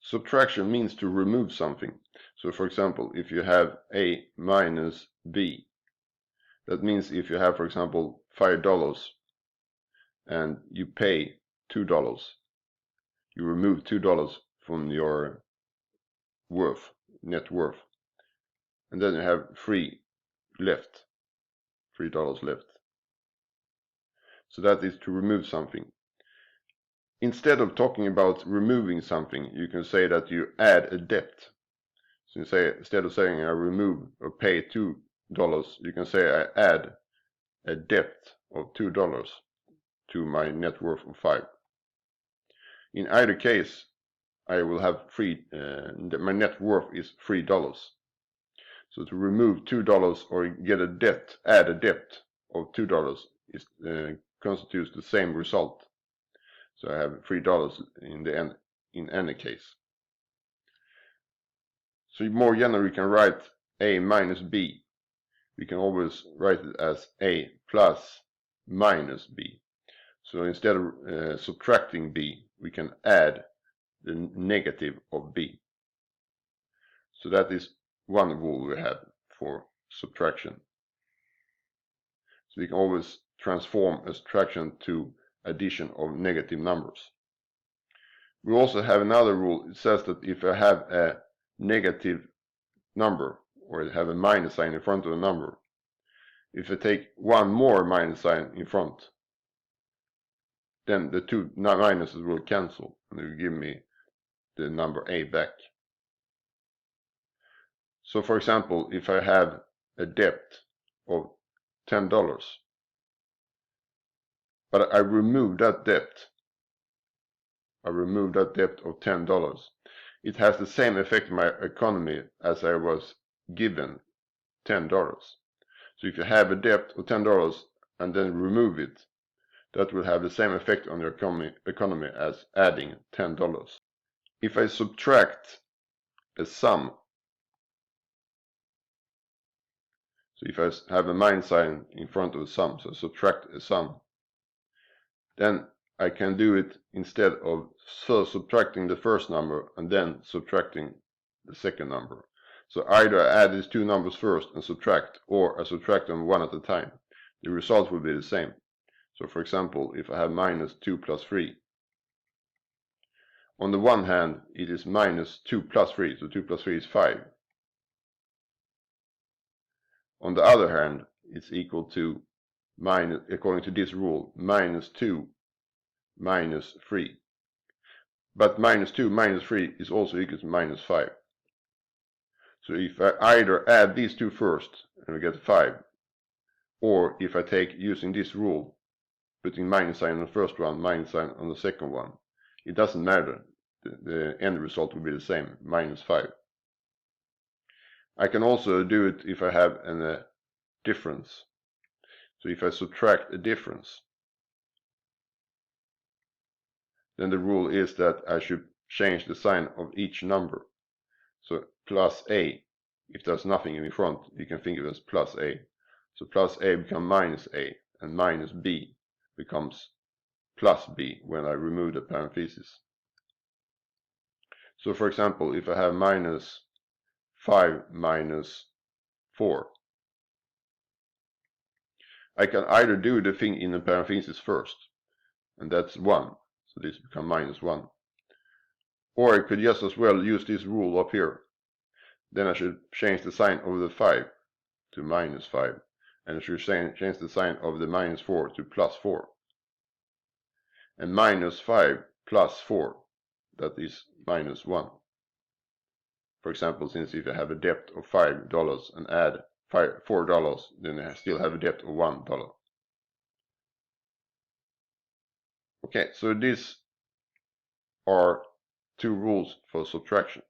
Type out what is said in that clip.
Subtraction means to remove something. So for example, if you have A minus B, that means if you have, for example, $5 and you pay $2, you remove $2 from your net worth, and then you have $3 left. So that is to remove something. Instead of talking about removing something, you can say that you add a debt. So you say, instead of saying I remove or pay $2, you can say I add a debt of $2 to my net worth of 5. In either case, I will have my net worth is $3. So to remove $2 or get a debt, add a debt of $2 is constitutes the same result. So I have $3 in the end in any case. So more generally, we can write A minus B. We can always write it as A plus minus B. So instead of subtracting B, we can add the negative of B. So that is one rule we have for subtraction. So we can always transform a subtraction to addition of negative numbers. We also have another rule. It says that if I have a negative number, or I have a minus sign in front of a number, if I take one more minus sign in front, then the two minuses will cancel and it will give me the number A back. So for example, if I have a debt of $10, but I remove that debt of $10, it has the same effect on my economy as I was given $10. So if you have a debt of $10 and then remove it, that will have the same effect on your economy as adding $10. If I subtract a sum, so if I have a minus sign in front of a sum, so subtract a sum, then I can do it instead of first subtracting the first number and then subtracting the second number. So either I add these two numbers first and subtract, or I subtract them one at a time. The result will be the same. So for example, if I have minus 2 plus 3, on the one hand it is minus 2 plus 3, so 2 plus 3 is 5. On the other hand, it's equal to minus, according to this rule, minus 2 minus 3. But minus 2 minus 3 is also equal to minus 5. So if I either add these two first and we get 5, or if I take, using this rule, putting minus sign on the first one, minus sign on the second one, it doesn't matter. The end result will be the same, minus 5. I can also do it if I have a difference. So if I subtract a difference, then the rule is that I should change the sign of each number. So plus A, if there's nothing in front, you can think of it as plus A. So plus A becomes minus A, and minus B becomes plus B when I remove the parentheses. So for example, if I have minus 5 minus 4, I can either do the thing in the parentheses first, and that's 1, so this becomes minus 1. Or I could just as well use this rule up here. Then I should change the sign of the 5 to minus 5, and I should change the sign of the minus 4 to plus 4. And minus 5 plus 4, that is minus 1. For example, since if I have a debt of $5 and add $4, then I still have a debt of $1. Okay, so these are two rules for subtraction.